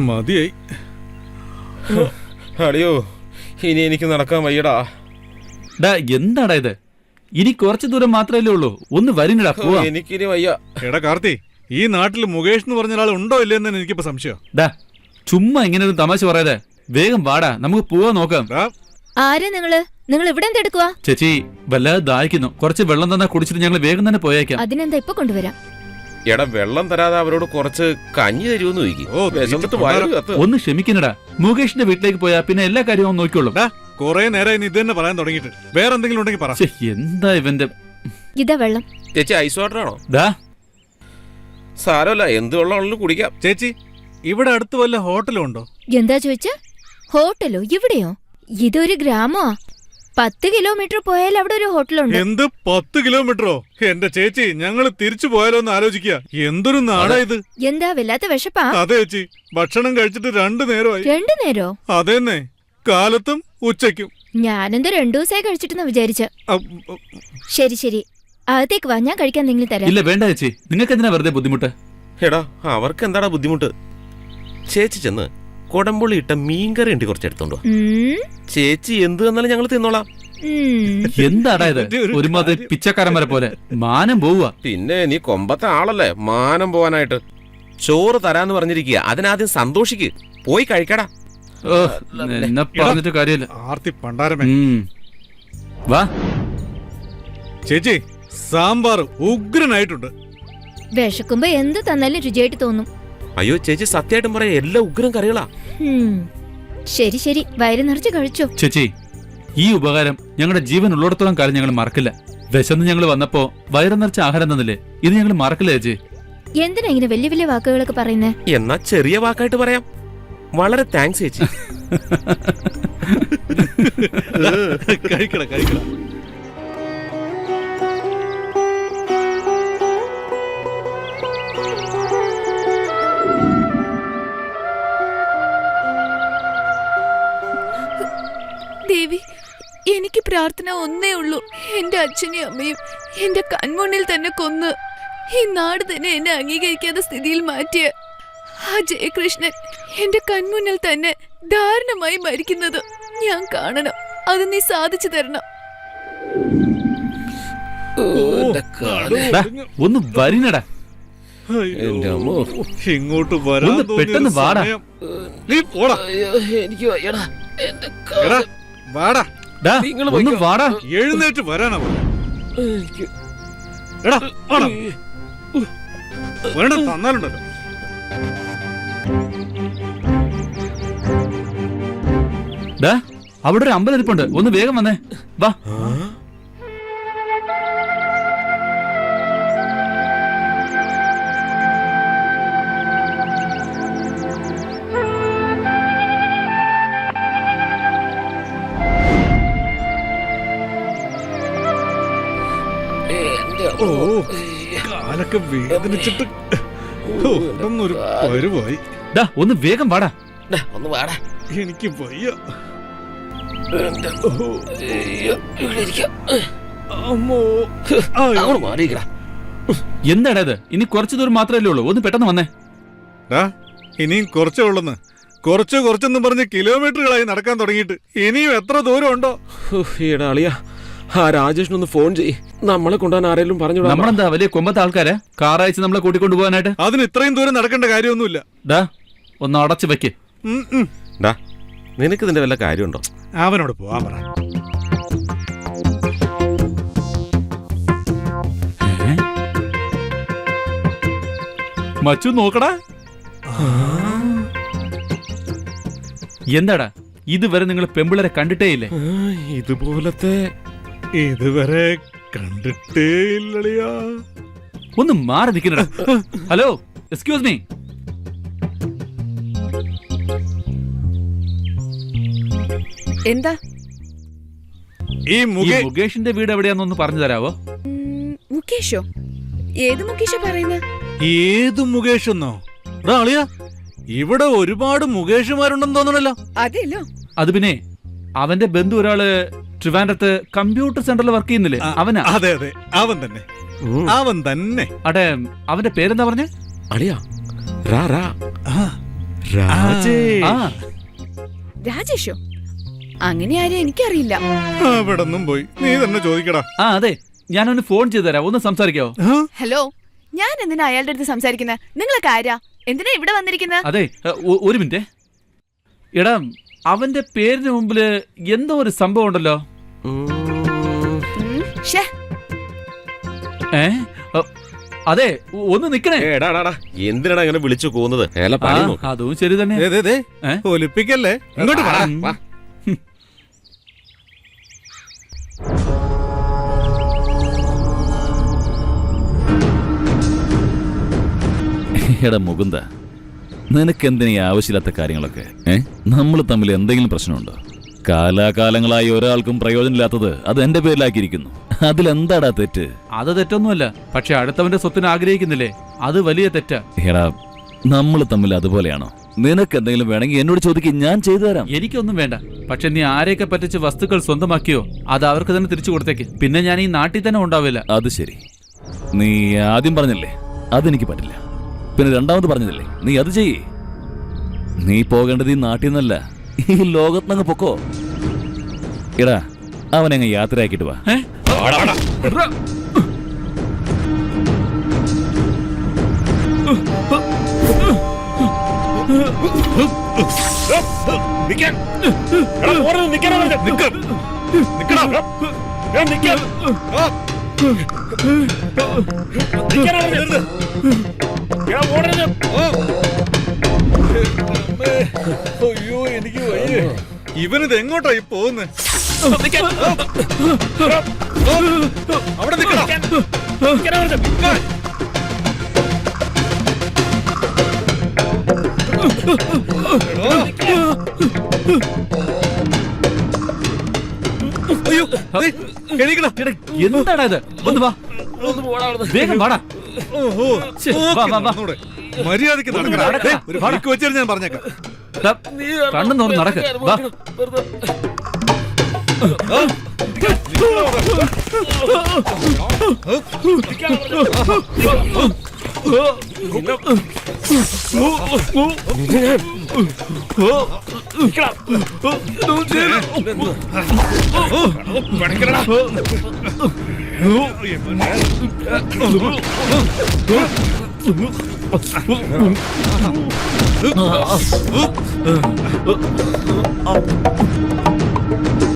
മതിയായി. അടിയോ, ഇനി എനിക്ക് നടക്കാൻ വയ്യടാ. എന്താടാ ഇത്? ഇനി കുറച്ചു ദൂരം മാത്രമല്ലേ ഉള്ളൂ, ഒന്ന് വരുന്നടാ. എനിക്കിനി വയ്യ. എടാ കാർത്തി, ഈ നാട്ടിൽ മുകേഷ് എന്ന് പറഞ്ഞ ആൾ ഉണ്ടോ ഇല്ലെന്ന് എനിക്കിപ്പോ സംശയം. ചുമ്മാ ഇങ്ങനെ ഒരു തമാശ പറയാതെ വേഗം വാടാ, നമുക്ക് പോവാൻ നോക്കാം. ആരാ നിങ്ങൾ ഇവിടെ എന്തെടുക്കുക? ചേച്ചി വല്ലാതെ ദാഹിക്കുന്നു, കുറച്ച് വെള്ളം തന്നെ കുടിച്ചിട്ട് ഞങ്ങൾ വേഗം തന്നെ പോയേക്കാം. അതിനെന്താ ഇപ്പൊ കൊണ്ടുവരാം. എടാ, വെള്ളം തരാതെ അവരോട് കുറച്ച് കഞ്ഞി തരുമെന്ന് ചോദിക്കും. ഒന്ന് ക്ഷമിക്കണടാ, മുകേഷിന്റെ വീട്ടിലേക്ക് പോയാ പിന്നെ എല്ലാ കാര്യവും നോക്കിക്കോളും. കൊറേ നേരം ഇത് തന്നെ പറയാൻ തുടങ്ങിയിട്ട് വേറെ എന്തെങ്കിലും ഉണ്ടെങ്കിൽ പറ. എന്താ ഇവന്റെ. ഇതാ വെള്ളം. ചേച്ചി ഐസ് വാട്ടർ ആണോ? സാരമല്ല, എന്ത് വെള്ളമാണെങ്കിലും കുടിക്കാം. ചേച്ചി, ഇവിടെ അടുത്ത് വല്ല ഹോട്ടലും ഉണ്ടോ? എന്താ ചോദിച്ച? ഹോട്ടലോ? ഇവിടെയോ? ഇതൊരു ഗ്രാമോ. 10 കിലോമീറ്റർ പോയാൽ അവിടെ ഒരു ഹോട്ടലുണ്ട്. എന്ത് 10 കിലോമീറ്ററോ? എന്റെ ചേച്ചി, ഞങ്ങള് തിരിച്ചു പോയാലോ എന്ന് ആലോചിക്കുക. എന്തൊരു നാടാ ഇത്. എന്താ വല്ലാത്ത വിശപ്പാ? അതെ ചേച്ചി, ഭക്ഷണം കഴിച്ചിട്ട് 2 നേരമായി. 2 നേരോ? അതെന്നെ, കാലത്തും ഉച്ചയ്ക്കും. ഞാനെന്തോ 2 ദിവസമായി കഴിച്ചിട്ടെന്ന് വിചാരിച്ച. ശരി ശരി, അകത്തേക്ക് വാ, ഞാൻ കഴിക്കാൻ എന്തെങ്കിലും തരാം. ഇല്ല വേണ്ട ചേച്ചി, നിങ്ങൾക്ക് എന്തിനാ വെറുതെ ബുദ്ധിമുട്ട്? എടാ, അവർക്ക് എന്താടാ ബുദ്ധിമുട്ട്? ചേച്ചി ചെന്ന് കൊടംപുള്ളി ഇട്ട മീൻകറി ഉണ്ട്, കുറച്ചെടുത്തോണ്ടോ. ചേച്ചി എന്ത് തന്നാലും ഞങ്ങൾ തിന്നോളാം. എന്താടാ ഇത്, ഒരുമാതിരി പിച്ചക്കാരന്മാരെ പോലെ. മാനം പോവുക. പിന്നെ നീ കൊമ്പത്തെ ആളല്ലേ മാനം പോവാനായിട്ട്. ചോറ് തരാന്ന് പറഞ്ഞിരിക്കുക, അതിനാദ്യം സന്തോഷിക്ക്. പോയി കഴിക്കടാ. എന്നെ പറഞ്ഞിട്ട് കാര്യമില്ല. ആർത്തി പണ്ടാരമേ. വാ ചേച്ചി, സാമ്പാർ ഉഗ്രനായിട്ടുണ്ട്. വിശക്കുമ്പോ എന്ത് തന്നാലും രുചിയായിട്ട് തോന്നും. അയ്യോ ചേച്ചി, സത്യമായിട്ടും പറയാ, എല്ലാം ഉഗ്രം കറികളാ. ശരി ശരി, വയറ് നിറച്ച് കഴിച്ചോ. ചേച്ചി, ഈ ഉപകാരം ഞങ്ങളുടെ ജീവൻ ഉള്ളിടത്തോളം കാലം ഞങ്ങൾ മറക്കില്ല. വിശന്ന് ഞങ്ങൾ വന്നപ്പോ വയറ് നിറച്ച ആഹാരം തന്നില്ലേ, ഇത് ഞങ്ങൾ മറക്കില്ല ചേച്ചി. എന്തിനാ ഇങ്ങനെ വലിയ വലിയ വാക്കുകളൊക്കെ പറയുന്നേ? എന്നാ ചെറിയ വാക്കായിട്ട് പറയാം. വളരെ താങ്ക്സ് ചേച്ചി. കഴിക്കട കഴിക്കട. ദേവി, എനിക്ക് പ്രാർത്ഥന ഒന്നേ ഉള്ളൂ. എന്റെ അച്ഛനെയും അമ്മയും എന്റെ കൺമുന്നിൽ തന്നെ കൊന്ന് ഈ നാട് തന്നെ എന്നെ അംഗീകരിക്കാത്ത സ്ഥിതിയിൽ മാറ്റിയ ആ ജയകൃഷ്ണൻ എന്റെ കൺമുന്നിൽ തന്നെ ദാരുണമായി മരിക്കുന്നത് ഞാൻ കാണണം. അത് നീ സാധിച്ചു തരണം. ഒന്ന് വരിനടാ. ഇങ്ങോട്ട് വരാൻ പെട്ടെന്ന് വാടാ. നീ പോടാ. എനിക്ക് വയ്യടാ. വാടാ, ഒന്ന് വാടാ. എഴുന്നേറ്റ് വരാനാ വേണ്ട, തന്നാലുണ്ടല്ലോ. അവിടെ ഒരു അമ്പലം ഇരിപ്പുണ്ട്, ഒന്ന് വേഗം വന്നേ. വാ. കാലൊക്കെ വേദനിച്ചിട്ട് ഒരു പരുവായി. ഒന്ന് വേഗം വാടാ. ഒന്ന് വാടാ, എനിക്ക് വയ്യ. എന്താടാ ഇത്? ഇനി കുറച്ചു ദൂരം മാത്രമല്ലേ ഉള്ളൂ, ഒന്ന് പെട്ടെന്ന് വന്നേ. ഇനിയും കുറച്ചേ ഉള്ളെന്ന്. കുറച്ചെന്നും പറഞ്ഞ് കിലോമീറ്ററുകളായി നടക്കാൻ തുടങ്ങിയിട്ട് ഇനിയും എത്ര ദൂരം ഉണ്ടോ? ഈടാളിയാ, ആ രാജേഷിനൊന്ന് ഫോൺ ചെയ്യ്. നമ്മളെ കൊണ്ടുപോകാൻ ആരെങ്കിലും പറഞ്ഞു. നമ്മളെന്താ വലിയ കൊമ്പത്തെ ആൾക്കാരെ? കാർ അയച്ച് നമ്മളെ കൂട്ടിക്കൊണ്ടു പോകാനായിട്ട്? അതിന് ഇത്രയും ദൂരം നടക്കേണ്ട കാര്യമൊന്നുമില്ല. ഒന്ന് അടച്ചു വെക്ക്. നിനക്ക് ഇതിന്റെ വല്ല കാര്യമുണ്ടോ? അവനോട് പോവാൻ പറ. മച്ചു നോക്കടാ. എന്താടാ, ഇതുവരെ നിങ്ങൾ പെമ്പിളരെ കണ്ടിട്ടേ ഇല്ലേ? ഇതുപോലത്തെ ഇതുവരെ കണ്ടിട്ടേ ഇല്ലളിയാ. ഒന്ന് മാറി നിൽക്കണടാ. Hello, excuse me. എന്താ? ഈ മുകേഷിന്റെ വീട് എവിടെയാന്നൊന്ന് പറഞ്ഞു തരാവോ? മുകേഷോ? ഏത് മുകേഷ പറയുന്നത്? ഏത് മുകേഷെന്നോ? അളിയാ, ഇവിടെ ഒരുപാട് മുകേഷുമാരുണ്ടെന്ന് തോന്നണല്ലോ. അതെല്ലോ. അത് പിന്നെ അവന്റെ ബന്ധു ഒരാള് ട്രിവാൻഡ്രത്ത് കമ്പ്യൂട്ടർ സെന്ററിൽ വർക്ക് ചെയ്യുന്നില്ലേ, അവനാ? അതെ അതെ, അവൻ തന്നെ. അടെ, അവന്റെ പേരെന്താ പറഞ്ഞേ? അളിയാ രാ രാ ആ, രാജേഷ്. ആ രാജേഷോ? അങ്ങനെ ആരും എനിക്കറിയില്ല. അവിടെന്നും പോയി നീ തന്നെ ചോദിക്കടാ. ആ അതെ, ഞാനൊന്ന് ഫോൺ ചെയ്തു തരാം, ഒന്ന് സംസാരിക്കാവോ? ആ, ഹലോ, ഞാൻ എന്തിനാ അയാളുടെ അടുത്ത് സംസാരിക്കുന്നത്? നിങ്ങളൊക്കെ ആരാ? എന്തിനാ ഇവിടെ വന്നിരിക്കുന്നത്? അതെ, ഒരു മിനിറ്റ്. എടാ, അവന്റെ പേരിന് മുമ്പില് എന്തോ ഒരു സംഭവം ഉണ്ടല്ലോ. ശ്ശേ, ഏ അതെ, ഒന്ന് നിക്കണേ. എടാടാ എന്തിനാടാ ഇങ്ങനെ വിളിച്ചു പോകുന്നത്? ആ, അതും ശരി തന്നെ. ദേ, ദേ, ദേ, ഏ? ഒലിപ്പിക്കല്ലേ, ഇങ്ങോട്ട് വാ. വാ. എടാ മുകുന്ദ, നിനക്കെന്തിനീ ആവശ്യമില്ലാത്ത കാര്യങ്ങളൊക്കെ? നമ്മൾ തമ്മിൽ എന്തെങ്കിലും പ്രശ്നമുണ്ടോ? കാലാകാലങ്ങളായി ഒരാൾക്കും പ്രയോജനമില്ലാത്തത് അത് എന്റെ പേരിലാക്കിയിരിക്കുന്നു. അതിലെന്താടാ തെറ്റ്? അത് തെറ്റൊന്നുമല്ല, പക്ഷെ അടുത്തവന്റെ സ്വത്തിന് ആഗ്രഹിക്കുന്നില്ലേ, അത് വലിയ തെറ്റാ. എടാ, നമ്മൾ തമ്മിൽ അതുപോലെയാണോ? നിനക്ക് എന്തെങ്കിലും വേണമെങ്കിൽ എന്നോട് ചോദിക്കും, ഞാൻ ചെയ്തു തരാം. എനിക്കൊന്നും വേണ്ട, പക്ഷെ നീ ആരെയൊക്കെ പറ്റിച്ച് വസ്തുക്കൾ സ്വന്തമാക്കിയോ അത് അവർക്ക് തന്നെ തിരിച്ചു കൊടുത്തേക്ക്. പിന്നെ ഞാൻ ഈ നാട്ടിൽ തന്നെ ഉണ്ടാവില്ല. അത് ശരി, നീ ആദ്യം പറഞ്ഞില്ലേ അതെനിക്ക് പറ്റില്ല. പിന്നെ രണ്ടാമത് പറഞ്ഞതില്ലേ, നീ അത് ചെയ്യേ. നീ പോകേണ്ടത് ഈ നാട്ടിൽ നിന്നല്ല, ഈ ലോകത്തുനിന്ന് പൊക്കോ. എടാ, അവനങ്ങ് യാത്രയാക്കിട്ട് വാ. ഏ? അയ്യോ, എനിക്ക് വയ്യേ. ഇവനിത് എങ്ങോട്ടാ ഈ പോകുന്നത്? അവിടെ നിൽക്കണം. അയ്യോ, ദേ, എണീക്കടാ. എന്താടാ ഇത്? ഒന്ന് വാ, വേഗം വാടാ. ഓഹോ, ശ്ശെ, വാ, വാ, വാ. ഒന്നൂടെ. മര്യാദയ്ക്ക് നടക്കടാ. ദേ, ഒരു ബൈക്ക് വെച്ചിട്ട് ഞാൻ പറഞ്ഞേക്കാം. ദാ, കണ്ണും തുറന്ന് നടക്ക്. വാ.